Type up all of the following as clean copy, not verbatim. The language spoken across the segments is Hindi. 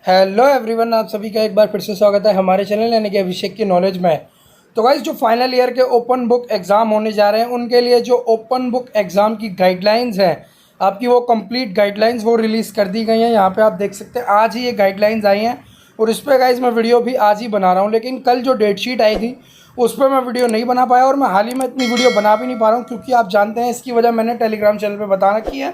हेलो एवरीवन, आप सभी का एक बार फिर से स्वागत है हमारे चैनल यानी कि अभिषेक की नॉलेज में। तो गाइस, जो फाइनल ईयर के ओपन बुक एग्ज़ाम होने जा रहे हैं उनके लिए जो ओपन बुक एग्ज़ाम की गाइडलाइंस हैं, आपकी वो कंप्लीट गाइडलाइंस वो रिलीज़ कर दी गई हैं। यहाँ पे आप देख सकते हैं आज ही ये गाइडलाइंस आई हैं और इस पर गाइस मैं वीडियो भी आज ही बना रहा हूँ। लेकिन कल जो डेट शीट आई थी उस पर मैं वीडियो नहीं बना पाया और मैं हाल ही में इतनी वीडियो बना भी नहीं पा रहा हूँ, क्योंकि आप जानते हैं इसकी वजह मैंने टेलीग्राम चैनल पर बता रखी है।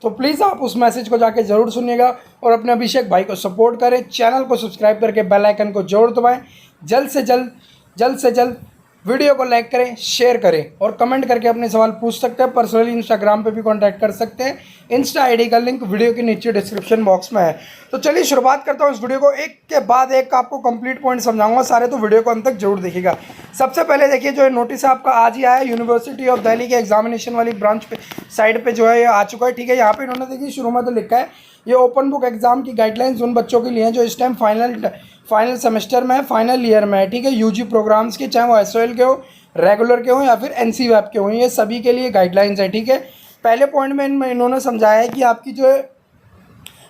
तो प्लीज़ आप उस मैसेज को जाके ज़रूर सुनिएगा और अपने अभिषेक भाई को सपोर्ट करें। चैनल को सब्सक्राइब करके बेल आइकन को जरूर दबाएं। जल्द से जल्द वीडियो को लाइक करें, शेयर करें और कमेंट करके अपने सवाल पूछ सकते हैं। पर्सनली इंस्टाग्राम पे भी कांटेक्ट कर सकते हैं। इंस्टा आईडी का लिंक वीडियो के नीचे डिस्क्रिप्शन बॉक्स में है। तो चलिए शुरुआत करता हूँ इस वीडियो को। एक के बाद एक आपको कंप्लीट पॉइंट समझाऊंगा सारे, तो वीडियो को अंत तक जरूर देखिएगा। सबसे पहले देखिए, जो नोटिस आपका आज ही आया यूनिवर्सिटी ऑफ दिल्ली के एग्जामिनेशन वाली ब्रांच पे साइड पे जो है ये आ चुका है। ठीक है, यहाँ पे इन्होंने देखिए शुरू में तो लिखा है ये ओपन बुक एग्जाम की गाइडलाइंस उन बच्चों के लिए हैं जो इस टाइम फाइनल सेमेस्टर में है, फाइनल ईयर में है। ठीक है, यूजी प्रोग्राम्स के, चाहे वो एसओएल के हो, रेगुलर के हो या फिर एनसीवैप के हो, ये सभी के लिए गाइडलाइंस है। ठीक है, पहले पॉइंट में इन्होंने समझाया है कि आपकी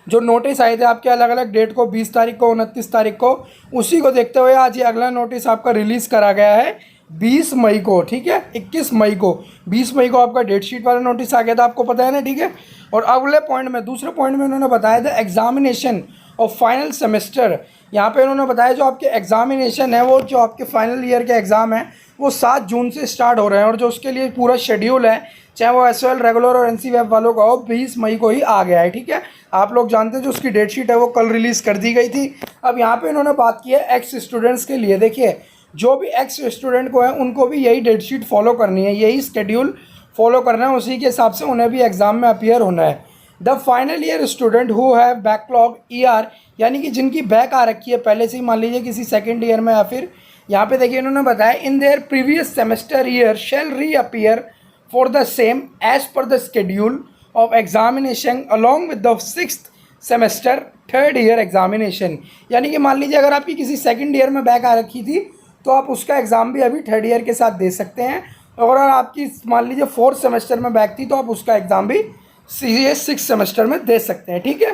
जो नोटिस आए थे आपके अलग अलग डेट को, 20 तारीख को, 29 तारीख को, उसी को देखते हुए आज ये अगला नोटिस आपका रिलीज़ करा गया है 20 मई को। ठीक है, 21 मई को, 20 मई को आपका डेट शीट वाला नोटिस आ गया था, आपको पता है ना। ठीक है, और अगले पॉइंट में, दूसरे पॉइंट में उन्होंने बताया था एग्जामिनेशन और फाइनल सेमेस्टर। यहाँ पे उन्होंने बताया जो आपके एग्जामिनेशन है, वो जो आपके फाइनल ईयर के एग्ज़ाम है वो 7 जून से स्टार्ट हो रहे हैं और जो उसके लिए पूरा शेड्यूल है, चाहे वो एसओएल, रेगुलर और एनसीवैप वालों का हो, 20 मई को ही आ गया है। ठीक है, आप लोग जानते हैं जो उसकी डेट शीट है वो कल रिलीज़ कर दी गई थी। अब यहाँ पे इन्होंने बात की है एक्स स्टूडेंट्स के लिए। देखिए, जो भी एक्स स्टूडेंट को है उनको भी यही डेट शीट फॉलो करनी है, यही स्केड्यूल फॉलो करना है, उसी के हिसाब से उन्हें भी एग्ज़ाम में अपीयर होना है। The final year student who have backlog ER, यानी कि जिनकी बैक आ रखी है पहले से ही, मान लीजिए किसी सेकेंड ईयर में, या फिर यहाँ पे देखिए इन्होंने बताया in their previous semester year shall reappear for the same as per the schedule of examination along with the 6th semester third year examination. यानी कि मान लीजिए अगर आपकी किसी सेकेंड ईयर में बैक आ रखी थी तो आप उसका एग्ज़ाम भी अभी थर्ड ईयर के साथ दे सकते हैं, और अगर आपकी मान लीजिए 4th सेमेस्टर में बैक थी तो आप उसका एग्ज़ाम भी सीधे 6th सेमेस्टर में दे सकते हैं। ठीक है,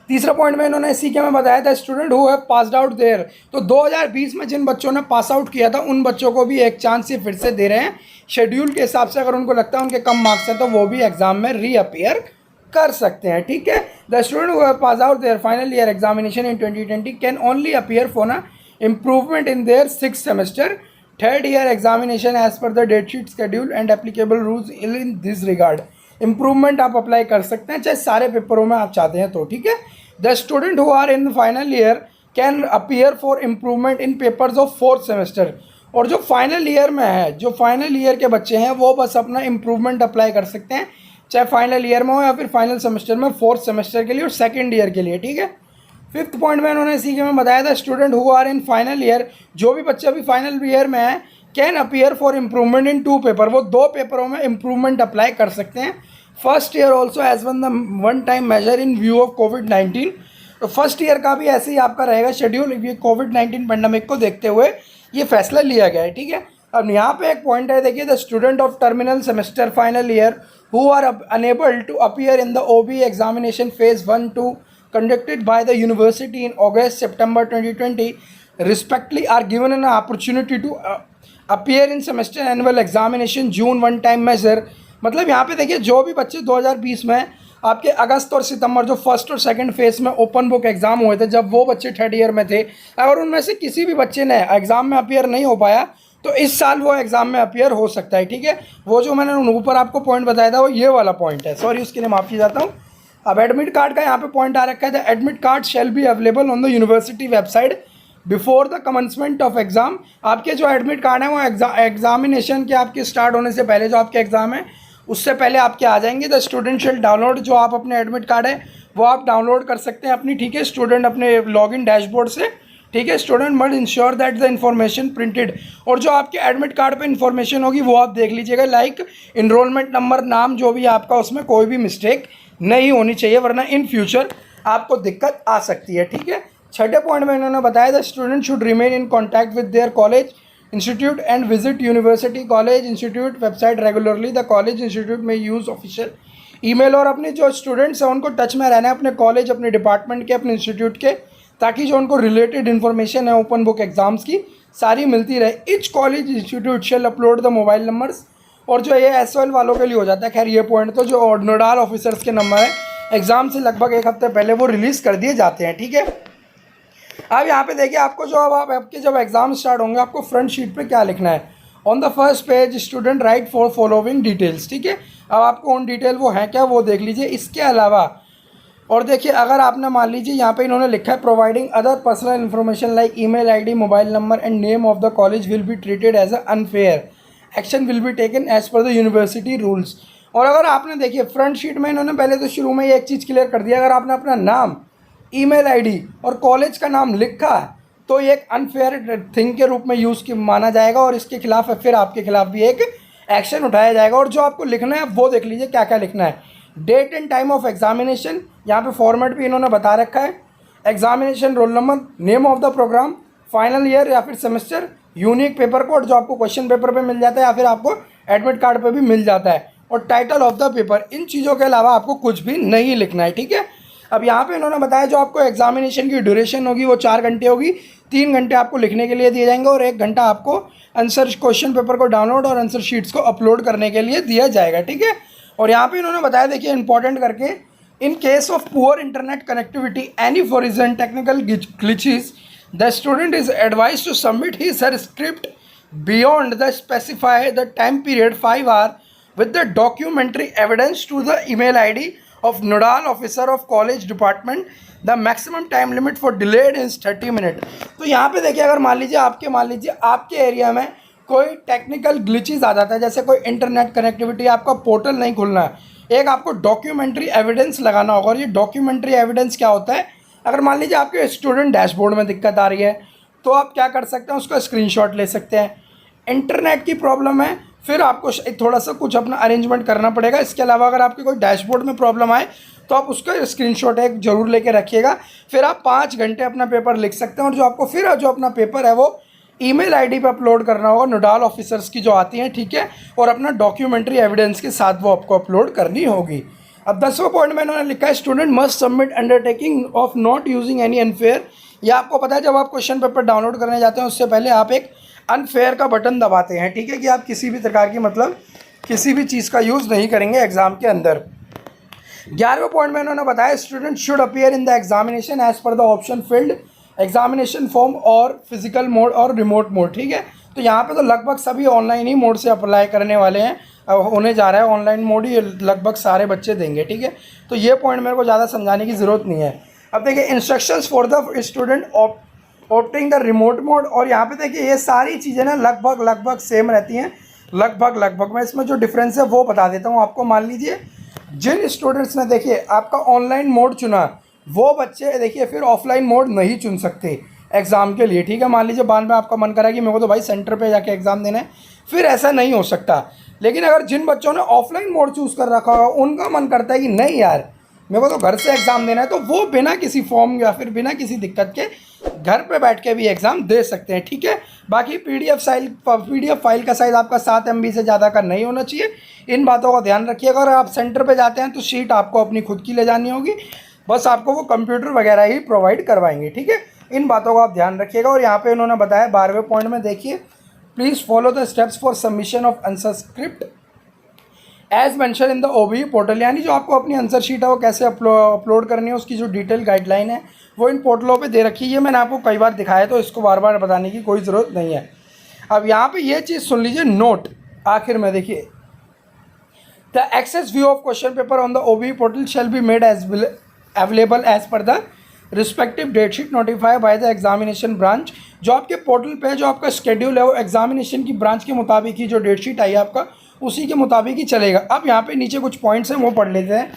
तीसरा पॉइंट में इन्होंने सीखे में बताया था student who have passed out there. तो 2020 में जिन बच्चों ने पास आउट किया था उन बच्चों को भी एक चांस ये फिर से दे रहे हैं शेड्यूल के हिसाब से। अगर उनको लगता है उनके कम मार्क्स हैं तो वो भी एग्जाम में रीअपियर कर सकते हैं। ठीक है, the student who have pass out there final year examination in 2020 can only appear for ना improvement in their 6th semester third year examination as per the date sheet schedule and applicable rules in this regard। Improvement आप अप्लाई कर सकते हैं चाहे सारे पेपरों में आप चाहते हैं तो। ठीक है, the student who are in final year can appear for improvement in papers of 4th semester. और जो फाइनल ईयर में है, जो फाइनल ईयर के बच्चे हैं वो बस अपना इम्प्रूवमेंट अप्लाई कर सकते हैं, चाहे फाइनल ईयर में हो या फिर फाइनल सेमेस्टर में, 4th सेमेस्टर के लिए और सेकेंड ईयर के लिए। ठीक है, 5th पॉइंट में इन्होंने सीखे में बताया था student who are in final year, जो भी बच्चे अभी फाइनल ईयर में है, can appear for improvement in 2 paper. वो 2 पेपरों में इम्प्रूवमेंट अप्लाई कर सकते हैं। First year also as one time measure in view of कोविड-19। तो फर्स्ट ईयर का भी ऐसे ही आपका रहेगा शेड्यूल, ये कोविड-19 पेंडेमिक को देखते हुए ये फैसला लिया गया है। ठीक है, अब यहाँ पे एक पॉइंट है, देखिए, the student of terminal semester final year who are unable to appear in the OB examination phase 1-2 conducted by the university in August September 2020 respectively are given an opportunity to appear in semester annual examination June one time measure। मतलब यहाँ पे देखिए जो भी बच्चे 2020 में आपके अगस्त और सितंबर जो फर्स्ट और सेकंड फेज में ओपन बुक एग्ज़ाम हुए थे, जब वो बच्चे थर्ड ईयर में थे, अगर उनमें से किसी भी बच्चे ने एग्ज़ाम में अपीयर नहीं हो पाया तो इस साल वो एग्ज़ाम में अपीयर हो सकता है। ठीक है, वो जो मैंने ऊपर आपको पॉइंट बताया था वो ये वाला पॉइंट है, सॉरी उसके लिए माफ़ी चाहता हूँ। अब एडमिट कार्ड का यहाँ पे पॉइंट आ रखा है, the admit card shall be available on the university website before the commencement of exam. आपके जो एडमिट कार्ड है वो एग्जामिनेशन के आपके स्टार्ट होने से पहले, जो आपके एग्ज़ाम है उससे पहले आपके आ जाएंगे। द स्टूडेंट शेल डाउनलोड, जो आप अपने एडमिट कार्ड है वो आप डाउनलोड कर सकते हैं अपनी। ठीक है, स्टूडेंट अपने लॉगिन डैशबोर्ड से। ठीक है, student must ensure that the information printed, और जो आपके एडमिट कार्ड पे इन्फॉर्मेशन होगी वो आप देख लीजिएगा, लाइक इनरोलमेंट नंबर, नाम, जो भी आपका, उसमें कोई भी मिस्टेक नहीं होनी चाहिए, वरना इन फ्यूचर आपको दिक्कत आ सकती है। ठीक है, 6ठे पॉइंट में इन्होंने बताया the student should remain in contact with their college institute and visit university college institute website regularly. The college institute में यूज़ ऑफिशियल ईमेल और अपने जो स्टूडेंट्स हैं उनको टच में रहना है अपने कॉलेज, अपने डिपार्टमेंट के, अपने इंस्टीट्यूट के, ताकि जो उनको रिलेटेड इन्फॉर्मेशन है ओपन बुक एग्जाम्स की सारी मिलती रहे। Each college institute shall upload the mobile numbers, और जो ये एसओएल वालों के लिए हो जाता है, खैर ये पॉइंट तो जो नोडाल ऑफिसर्स के नंबर है एग्ज़ाम से लगभग एक हफ्ते पहले वो रिलीज़ कर दिए जाते हैं, ठीक है। अब यहाँ पे देखिए आपको जो अब आपके जब एग्ज़ाम स्टार्ट होंगे आपको फ्रंट शीट पे क्या लिखना है। On the first page student right for following details, ठीक है। अब आपको उन डिटेल वो हैं क्या वो देख लीजिए। इसके अलावा और देखिए अगर आपने मान लीजिए यहाँ पे इन्होंने लिखा है providing other personal information like email ID, mobile number and name of the college will be treated as a unfair, action will be taken as per the university rules. और अगर आपने देखिए फ्रंट शीट में इन्होंने पहले तो शुरू में ये एक चीज़ क्लियर कर दिया, अगर आपने अपना नाम, ईमेल आईडी और कॉलेज का नाम लिखा है तो ये एक अनफेयर थिंग के रूप में यूज़ की माना जाएगा और इसके खिलाफ फिर आपके खिलाफ भी एक एक्शन उठाया जाएगा। और जो आपको लिखना है वो देख लीजिए क्या क्या लिखना है। Date and time of examination, यहाँ पे फॉर्मेट भी इन्होंने बता रखा है। Examination roll number, name of the program, final year या फिर सेमेस्टर, यूनिक पेपर कोड जो आपको क्वेश्चन पेपर पे मिल जाता है या फिर आपको एडमिट कार्ड पे भी मिल जाता है, और टाइटल ऑफ द पेपर। इन चीज़ों के अलावा आपको कुछ भी नहीं लिखना है, ठीक है। अब यहाँ पे इन्होंने बताया जो आपको एग्जामिनेशन की ड्यूरेशन होगी वो 4 घंटे होगी। 3 घंटे आपको लिखने के लिए दिए जाएंगे और 1 घंटा आपको आंसर क्वेश्चन पेपर को डाउनलोड और आंसर शीट्स को अपलोड करने के लिए दिया जाएगा, ठीक है। और यहाँ पे इन्होंने बताया देखिए इंपॉर्टेंट करके, in case of poor internet connectivity any for reason technical glitches the student is advise to submit his her script beyond the specify the time period 5 hour with the documentary evidence to the email ID of nodal officer of college department. The maximum time limit for delayed is 30 minutes. तो यहाँ पे देखिए अगर मान लीजिए आपके एरिया में कोई टेक्निकल ग्लिचेस आ जाता है, जैसे कोई इंटरनेट कनेक्टिविटी, आपका पोर्टल नहीं खुलना है, एक आपको डॉक्यूमेंट्री एविडेंस लगाना होगा। और ये डॉक्यूमेंट्री एविडेंस क्या होता है, अगर मान लीजिए आपके स्टूडेंट डैशबोर्ड में दिक्कत आ रही है तो आप क्या कर सकते हैं, उसका स्क्रीनशॉट ले सकते हैं। इंटरनेट की प्रॉब्लम है फिर आपको थोड़ा सा कुछ अपना अरेंजमेंट करना पड़ेगा। इसके अलावा अगर आपके कोई डैशबोर्ड में प्रॉब्लम आए तो आप उसका स्क्रीनशॉट एक जरूर लेके रखिएगा। फिर आप 5 घंटे अपना पेपर लिख सकते हैं। और जो आपको फिर जो अपना पेपर है वो ईमेल आईडी पे अपलोड करना होगा, नोडाल ऑफिसर्स की जो आती हैं, ठीक है। और अपना डॉक्यूमेंट्री एविडेंस के साथ वो आपको अपलोड करनी होगी। अब 10वां पॉइंट में इन्होंने लिखा है student must submit undertaking of not using any unfair. या आपको पता है जब आप क्वेश्चन पेपर डाउनलोड करने जाते हैं उससे पहले आप एक अनफेयर का बटन दबाते हैं, ठीक है, कि आप किसी भी प्रकार की मतलब किसी भी चीज़ का यूज़ नहीं करेंगे एग्जाम के अंदर। 11वें पॉइंट में इन्होंने बताया student should appear in the examination as per the option filled examination form और फिजिकल मोड और रिमोट मोड, ठीक है। तो यहाँ पे तो लगभग सभी ऑनलाइन ही मोड से अप्लाई करने वाले हैं, अब होने जा रहा है ऑनलाइन मोड ही लगभग सारे बच्चे देंगे, ठीक है। तो ये पॉइंट मेरे को ज़्यादा समझाने की ज़रूरत नहीं है। अब देखिए instructions for the student opting the remote mode, और यहाँ पे देखिए ये सारी चीज़ें ना लगभग सेम रहती हैं, लगभग मैं इसमें जो डिफरेंस है वो बता देता हूँ आपको। मान लीजिए जिन स्टूडेंट्स ने देखिए आपका ऑनलाइन मोड चुना वो बच्चे देखिए फिर ऑफलाइन मोड नहीं चुन सकते एग्ज़ाम के लिए, ठीक है। मान लीजिए बाद में आपका मन करा कि मेरे को तो भाई सेंटर पे जाके एग्ज़ाम देना है, फिर ऐसा नहीं हो सकता। लेकिन अगर जिन बच्चों ने ऑफलाइन मोड चूज़ कर रखा होगा उनका मन करता है कि नहीं यार मेरे को तो घर से एग्ज़ाम देना है, तो वो बिना किसी फॉर्म या फिर बिना किसी दिक्कत के घर पे बैठ के भी एग्ज़ाम दे सकते हैं, ठीक है। बाकी पीडीएफ फाइल का साइज़ आपका 7 MB से ज़्यादा का नहीं होना चाहिए। इन बातों का ध्यान रखिएगा। अगर आप सेंटर पे जाते हैं तो शीट आपको अपनी खुद की ले जानी होगी, बस आपको वो कंप्यूटर वगैरह ही प्रोवाइड करवाएंगे, ठीक है। इन बातों का आप ध्यान रखिएगा। और यहाँ पे उन्होंने बताया 12वें पॉइंट में देखिए please follow the steps for submission of answer script as mention in the OBE portal. यानी जो आपको अपनी आंसर शीट है वो कैसे अपलोड करनी है उसकी जो डिटेल गाइडलाइन है वो इन पोर्टलों पे दे रखी है। मैंने आपको कई बार दिखाया तो इसको बार बार बताने की कोई ज़रूरत नहीं है। अब यहाँ पे ये चीज़ सुन लीजिए, नोट आखिर में देखिए the access view of question paper on the OBE portal shall be made as available as per the respective date sheet notified by the examination branch. जो आपके पोर्टल पे जो आपका शेड्यूल है वो एग्जामिनेशन की ब्रांच के मुताबिक ही जो डेट शीट आई है आपका उसी के मुताबिक ही चलेगा। अब यहाँ पे नीचे कुछ पॉइंट्स हैं वो पढ़ लेते हैं।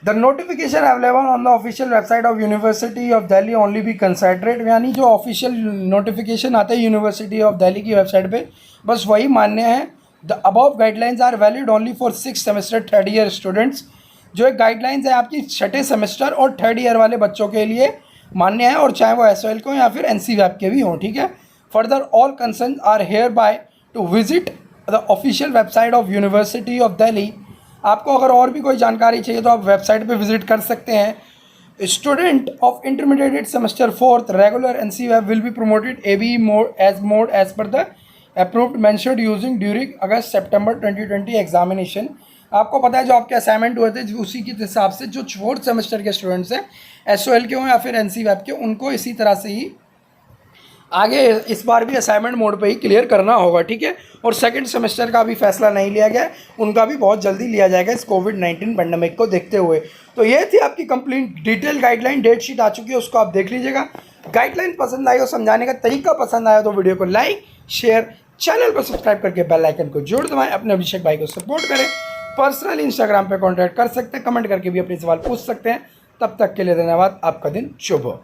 The notification available on the official website of university of Delhi only be considerate. यानी जो ऑफिशियल नोटिफिकेशन आता है यूनिवर्सिटी ऑफ दिल्ली की वेबसाइट पे बस वही मान्य है। The above guidelines are valid only for 6th semester 3rd year students. जो एक गाइडलाइंस है आपकी 6ठे सेमेस्टर और 3rd ईयर वाले बच्चों के लिए मान्य है, और चाहे वो एसओएल को या फिर एनसीवैप के भी हों, ठीक है। Further all concern are hereby to visit the official website of University of Delhi आपको अगर और भी कोई जानकारी चाहिए तो आप वेबसाइट पे विजिट कर सकते हैं। Student of intermediate semester 4th regular NC-WEB will be promoted AB mode as per the approved measures using during August September 2020 examination. आपको पता है जो आपके असाइनमेंट हुए थे उसी के हिसाब से जो 4th सेमेस्टर के स्टूडेंट्स हैं SOL के हों या फिर NC-WEB के, उनको इसी तरह से ही आगे इस बार भी असाइनमेंट मोड पे ही क्लियर करना होगा, ठीक है। और सेकंड सेमेस्टर का भी फैसला नहीं लिया गया, उनका भी बहुत जल्दी लिया जाएगा इस कोविड-19 पेंडेमिक को देखते हुए। तो ये थी आपकी complete detail guideline, date sheet आ चुकी है, उसको आप देख लीजिएगा। गाइडलाइन पसंद आई हो, समझाने का तरीका पसंद आया तो वीडियो को लाइक शेयर, चैनल पर सब्सक्राइब करके बेल आइकन को जोड़ दबाएं। अपने अभिषेक भाई को सपोर्ट करें। पर्सनली इंस्टाग्राम पर कॉन्टैक्ट कर सकते हैं, कमेंट करके भी अपने सवाल पूछ सकते हैं। तब तक के लिए धन्यवाद। आपका दिन शुभ हो।